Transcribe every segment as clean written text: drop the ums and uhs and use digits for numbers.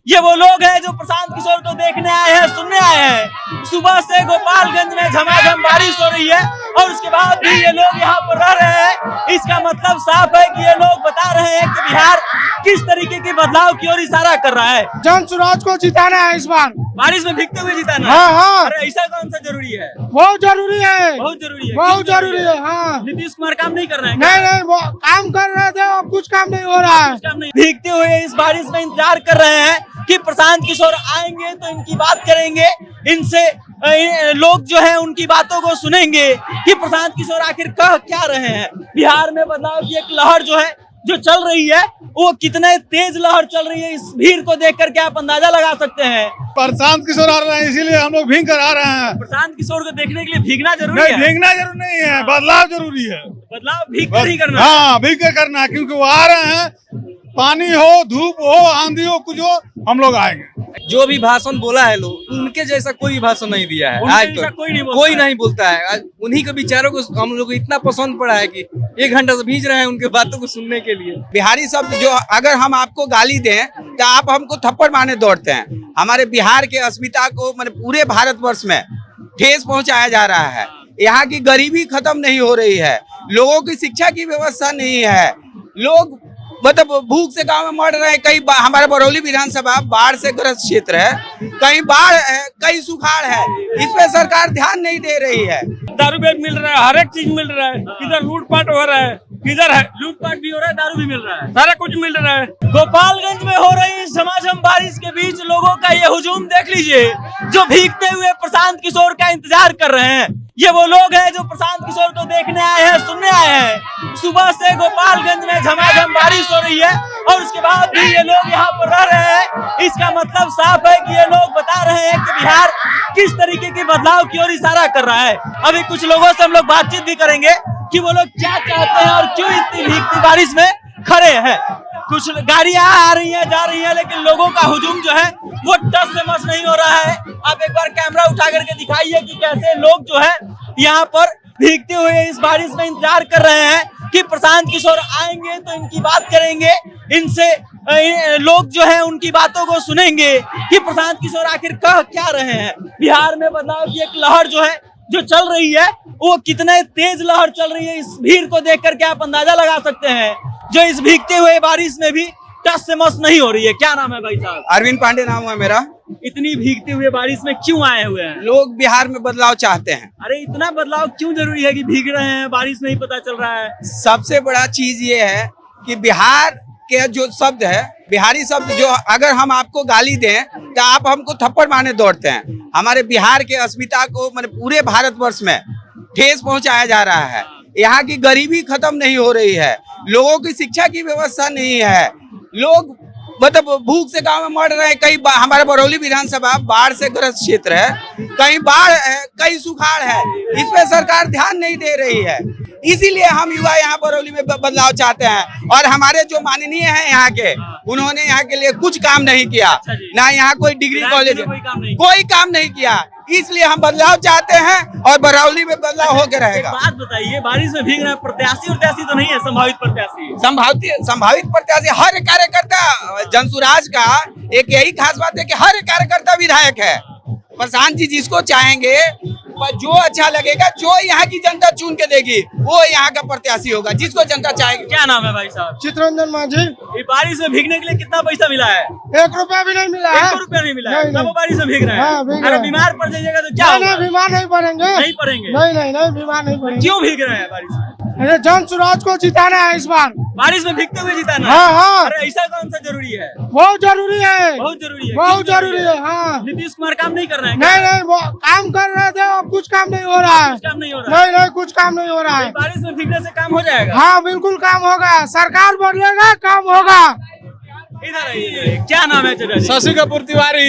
ये वो लोग हैं जो प्रशांत किशोर को देखने आए हैं, सुनने आए हैं। सुबह से गोपालगंज में झमाझम बारिश हो रही है और उसके बाद भी ये लोग यहाँ पर रह रहे हैं। इसका मतलब साफ है कि ये लोग बता रहे हैं कि बिहार किस तरीके के बदलाव की ओर इशारा कर रहा है। जनसुराज को जिताना है इस बार, बारिश में भीगते हुए जिताना। हाँ हाँ, अरे ऐसा कौन सा जरूरी है? बहुत जरूरी है, बहुत जरूरी है, बहुत जरूरी है। हाँ, नीतीश कुमार काम नहीं कर रहे हैं? नहीं नहीं, वो काम कर रहे थे, अब कुछ काम नहीं हो रहा है। काम नहीं। भीगते हुए इस बारिश में इंतजार कर रहे हैं कि प्रशांत किशोर आएंगे तो इनकी बात करेंगे, इनसे लोग जो है उनकी बातों को सुनेंगे कि प्रशांत किशोर आखिर कह क्या रहे हैं। बिहार में बदलाव की एक लहर जो चल रही है, वो कितने तेज लहर चल रही है, इस भीड़ को देखकर के आप अंदाजा लगा सकते हैं। प्रशांत किशोर आ रहे हैं, इसीलिए हम लोग भीग कर आ रहे हैं। प्रशांत किशोर को देखने के लिए भीगना जरूरी नहीं, है? भीगना जरूरी नहीं है, बदलाव जरूरी है। बदलाव भीग कर ही करना है। हाँ, भीग कर करना है, क्योंकि वो आ रहे हैं। पानी हो, धूप हो, आंधी हो, कुछ हो, हम लोग आएंगे। जो भी भाषण बोला है लोग, उनके जैसा कोई भाषण नहीं दिया है आज तक। कोई नहीं बोलता है। उन्हीं के विचारों को हम लोग को इतना पसंद पड़ा है कि 1 घंटा से भीज रहे हैं उनके बातों को सुनने के लिए। बिहारी शब्द जो अगर हम आपको गाली दें तो आप हमको थप्पड़ मारने दौड़ते हैं। हमारे बिहार के अस्मिता को मतलब पूरे भारतवर्ष में ठेस पहुंचाया जा रहा है। यहाँ की गरीबी खत्म नहीं हो रही है, लोगों की शिक्षा की व्यवस्था नहीं है, लोग मतलब भूख से गांव में मर रहे हैं। कई हमारे बरौली विधानसभा बाढ़ से ग्रस्त क्षेत्र है, कहीं बाढ़ है, कहीं सुखाड़ है, इस पे सरकार ध्यान नहीं दे रही है। दारू भी मिल रहा है, हर एक चीज मिल रहा है, किधर लूटपाट हो रहा है, किधर है लूटपाट भी हो रहा है, दारू भी मिल रहा है, सारा कुछ मिल रहा है। गोपालगंज में हो रही इस झमाझम बारिश के बीच लोगों का ये हुजूम देख लीजिए, जो भीगते हुए प्रशांत किशोर का इंतजार कर रहे हैं। ये वो लोग हैं जो प्रशांत किशोर को देखने आए हैं, सुनने आए हैं। सुबह से गोपालगंज में झमाझम बारिश हो रही है और उसके बाद भी ये लोग यहाँ पर रह रहे हैं। इसका मतलब साफ है कि ये लोग बता रहे हैं कि बिहार किस तरीके के बदलाव की ओर इशारा कर रहा है। अभी कुछ लोगों से हम लोग बातचीत भी करेंगे कि वो लोग क्या चाहते हैं और क्यों इतनी भीगती बारिश में खड़े हैं। कुछ गाड़ियां आ रही हैं, जा रही हैं, लेकिन लोगों का हुजूम जो है वो टस से मस नहीं हो रहा है। आप एक बार कैमरा उठा करके दिखाइए कि कैसे लोग जो है यहाँ पर भीगते हुए इस बारिश में इंतजार कर रहे हैं कि प्रशांत किशोर आएंगे तो इनकी बात करेंगे, इनसे लोग जो है उनकी बातों को सुनेंगे कि प्रशांत किशोर आखिर कह क्या रहे हैं। बिहार में बदलाव की एक लहर जो चल रही है, वो कितने तेज लहर चल रही है, इस भीड़ को देख करके आप अंदाजा लगा सकते हैं, जो इस भीगते हुए बारिश में भी टस से मस नहीं हो रही है। क्या नाम है भाई साहब? अरविंद पांडे नाम है मेरा। इतनी भीगते हुए बारिश में क्यों आए हुए हैं? लोग बिहार में बदलाव चाहते हैं। अरे इतना बदलाव क्यों जरूरी है कि भीग रहे हैं, बारिश नहीं पता चल रहा है? सबसे बड़ा चीज ये है कि बिहार के जो शब्द है, बिहारी शब्द जो अगर हम आपको गाली दें तो आप हमको थप्पड़ मारने दौड़ते हैं। हमारे बिहार के अस्मिता को मतलब पूरे भारतवर्ष में ठेस पहुंचाया जा रहा है। यहाँ की गरीबी खत्म नहीं हो रही है, लोगों की शिक्षा की व्यवस्था नहीं है, लोग मतलब भूख से गांव में मर रहे हैं। कहीं हमारे बरौली विधानसभा बाढ़ से ग्रस्त क्षेत्र है, कहीं बाढ़ है, कहीं सुखाड़ है, इस पे सरकार ध्यान नहीं दे रही है। इसीलिए हम युवा यहाँ बरौली में बदलाव चाहते हैं। और हमारे जो माननीय हैं यहाँ के, उन्होंने यहाँ के लिए कुछ काम नहीं किया, ना यहाँ कोई डिग्री कॉलेज, कोई काम नहीं किया। इसलिए हम बदलाव चाहते हैं और बरौली में बदलाव होकर रहेगा। बात बताइए, बारिश में भीग रहे हैं, प्रत्याशी तो नहीं है, संभावित प्रत्याशी? संभावित प्रत्याशी हर कार्यकर्ता, जनसुराज का एक यही खास बात है कि हर कार्यकर्ता विधायक है। प्रशांत जी जिसको चाहेंगे, जो अच्छा लगेगा, जो यहाँ की जनता चुन के देगी, वो यहाँ का प्रत्याशी होगा, जिसको जनता चाहेगी। क्या नाम है भाई साहब? चित्ररंजन मांझी। ये बारिश में भीगने के लिए कितना पैसा मिला है? 1 रुपया भी नहीं मिला है। 1 रुपया नहीं मिला है, नहीं, तब वो बारिश में भीग रहे हैं। हाँ, भीग अगर रहे हैं। बीमार पड़ जाइएगा तो क्या होगा? बीमार नहीं पड़ेंगे, नहीं पड़ेंगे। नहीं बीमार नहीं पड़ेंगे। क्यों भीग रहे हैं बारिश में? अरे जनसुराज को जिताना है इस बार, बारिश में भीगते हुए जिताना। हाँ हाँ, अरे ऐसा कौन सा जरूरी है? बहुत जरूरी है, बहुत जरूरी है, बहुत जरूरी है। हाँ, नीतीश कुमार काम नहीं कर रहे हैं? नहीं नहीं, वो काम कर रहे थे, अब कुछ काम नहीं हो रहा है। काम नहीं हो रहा है? नहीं, कुछ काम नहीं हो रहा है। बारिश में भीगने से काम हो जाएगा? हाँ बिल्कुल काम होगा, सरकार बदलेगा, काम होगा। इधर आइए। क्या नाम है चाचा जी? शशि कपूर तिवारी।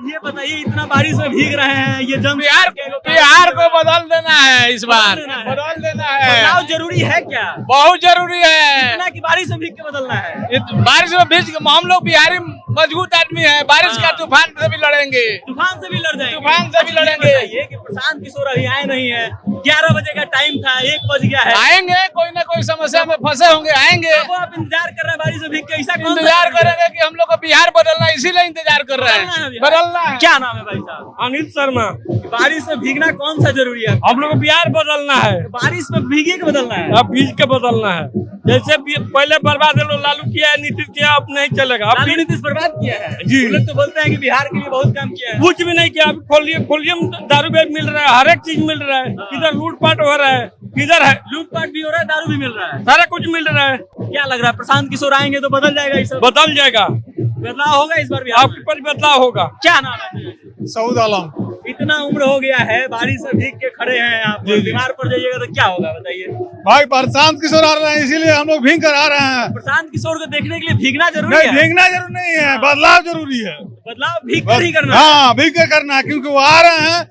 ये बताइए, इतना बारिश में भीग रहे हैं, ये जन बिहार को बदल देना है इस बार, बदल देना है। बदलाव जरूरी है क्या? बहुत जरूरी है। इतना की बारिश में भीग के बदलना है। बारिश में भीज हम लोग बिहारी मजबूत आदमी है, बारिश का तूफान से भी लड़ेंगे, तूफान से भी लड़ जाएंगे। तूफान से भी लड़ेंगे। ये कि प्रशांत किशोर अभी आए नहीं है, 11 बजे का टाइम था, 1 बज गया है। आएंगे, कोई ना कोई समस्या में फंसे होंगे, आएंगे। अब आप इंतजार कर रहे हैं बारिश में भीग के, ऐसा कौन सा इंतजार करेंगे कि हम लोग को बिहार बदलना है, इसीलिए इंतजार कर रहे हैं। बदलना है। क्या नाम है भाई साहब? अनिल शर्मा। बारिश में भीगना कौन सा जरूरी है? हम लोग को बिहार बदलना है, बारिश में भीगे के बदलना है। अब भीज के बदलना है। जैसे पहले बर्बाद लोग लालू किया है, नीतीश किया, अब नहीं चलेगा। अब लालू नीतीश बर्बाद किया है जी। लोग तो बोलते हैं कि बिहार के लिए बहुत काम किया है। कुछ भी नहीं किया। अभी खोलिए दारू भी मिल रहा है, हर एक चीज मिल रहा है। किधर लूटपाट हो रहा है, किधर है लूटपाट भी हो रहा है, दारू भी मिल रहा है, सारा कुछ मिल रहा है। क्या लग रहा है प्रशांत किशोर आएंगे तो बदल जाएगा? ये सब बदल जाएगा, बदलाव होगा इस बार बिहार आपके में? पर बदलाव होगा। क्या नाम है? सऊद आलम। इतना उम्र हो गया है, बारिश में भीग के खड़े हैं आप, बीमार पड़ जाइएगा तो क्या होगा बताइए? भाई प्रशांत किशोर आ रहे हैं, इसीलिए हम लोग भीग कर आ रहे हैं। प्रशांत किशोर को देखने के लिए भीगना जरूरी नहीं, है? भीगना जरूरी नहीं है, बदलाव जरूरी है। बदलाव भीग कर ही करना है। हाँ, भीग कर करना है, क्योंकि वो आ रहे हैं।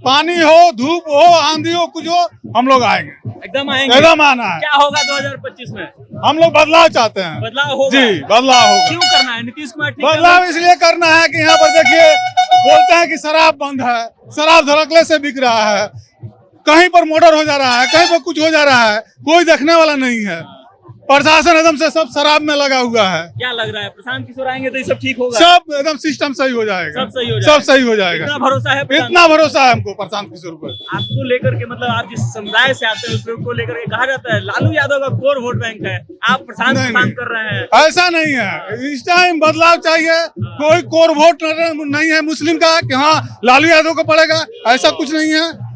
पानी हो, धूप हो, आंधी हो, कुछ हो, हम लोग आएंगे, एकदम आएंगे। एकदम आना है। क्या होगा 2025 में? हम लोग बदलाव चाहते हैं। बदलाव होगा जी, बदलाव होगा। क्यों करना है? नीतीश कुमार ठीक है? बदलाव इसलिए करना है कि यहाँ पर देखिए, बोलते हैं कि शराब बंद है, शराब धड़कले से बिक रहा है, कहीं पर मर्डर हो जा रहा है, कहीं पर कुछ हो जा रहा है, कोई देखने वाला नहीं है। प्रशासन एकदम से सब शराब में लगा हुआ है। क्या लग रहा है प्रशांत किशोर आएंगे तो ये सब ठीक होगा? सब एकदम सिस्टम सही हो जाएगा, सब सही हो जाएगा। सब सही हो जाएगा। इतना भरोसा है प्रशांत? इतना भरोसा है हमको प्रशांत किशोर पर। आपको लेकर के, मतलब आप जिस समुदाय से आते हैं उस लोग को लेकर के कहा जाता है लालू यादव का कोर वोट बैंक है, आप प्रशांत नहीं, काम नहीं। कर रहे हैं। ऐसा नहीं है, इस टाइम बदलाव चाहिए। कोई कोर वोट नहीं है मुस्लिम का कि हाँ लालू यादव को पड़ेगा, ऐसा कुछ नहीं है।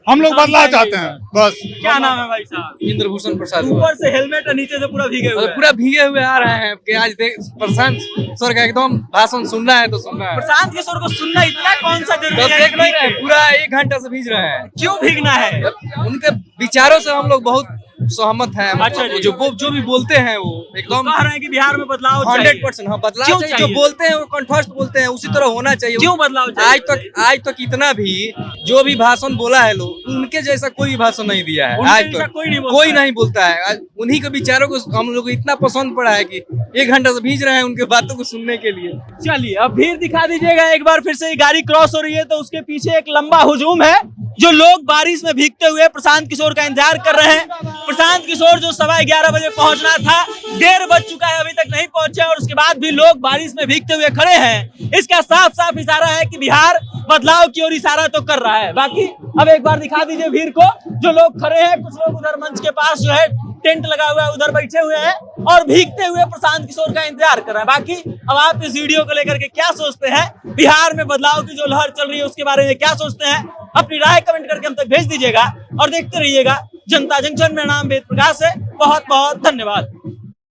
हम लोग बदलाव चाहते हैं बस। क्या नाम है भाई साहब? इंद्रभूषण प्रसाद। ऊपर से हेलमेट और नीचे से पूरा भीगे हुए हैं। पूरा भीगे हुए आ रहे हैं कि आज देख प्रशांत सर का एकदम भाषण सुनना है तो सुनना है। प्रशांत किशोर को सुनना इतना कौन सा तो जरूरी है? देख नहीं रहे, पूरा 1 घंटा से भीज रहे हैं। क्यों भीगना है? उनके विचारों से हम लोग बहुत सहमत हैं। अच्छा जी। जो भी बोलते हैं वो एकदम कह रहे हैं कि बिहार में बदलाव चाहिए। 100%। हाँ, बदलाव क्यों चाहिए। चाहिए? जो बोलते हैं वो कंठस्थ बोलते हैं, उसी तरह होना चाहिए। क्यों बदलाव चाहिए? आज तक इतना भी जो भी भाषण बोला है लोग, उनके जैसा कोई भी भाषण नहीं दिया है। उनके आज जैसा तक कोई नहीं बोलता कोई है। नहीं बोलता है। आज उन्हीं के विचारों को हम लोग को इतना पसंद पड़ा है कि 1 घंटा से भीज रहे हैं उनके बातों को सुनने के लिए। चलिए अब भीड़ दिखा दीजिएगा एक बार फिर से। ये गाड़ी क्रॉस हो रही है तो उसके पीछे एक लंबा हुजूम है, जो लोग बारिश में भीगते हुए प्रशांत किशोर का इंतजार कर रहे हैं। प्रशांत किशोर जो 11:15 बजे पहुंचना था, 1:30 बज चुका है, अभी तक नहीं पहुंचे और उसके बाद भी लोग बारिश में भीगते हुए खड़े हैं। इसका साफ साफ इशारा है कि बिहार बदलाव की ओर इशारा तो कर रहा है। बाकी अब एक बार दिखा दीजिए भीड़ को, जो लोग खड़े हैं। कुछ लोग उधर मंच के पास जो है टेंट लगा हुआ है उधर बैठे हुए हैं और भीगते हुए प्रशांत किशोर का इंतजार कर रहे हैं। बाकी अब आप इस वीडियो को लेकर के क्या सोचते हैं, बिहार में बदलाव की जो लहर चल रही है उसके बारे में क्या सोचते हैं, अपनी राय कमेंट करके हम तक भेज दीजिएगा और देखते रहिएगा जनता जंक्शन। मेरा नाम वेद प्रकाश है। बहुत बहुत धन्यवाद।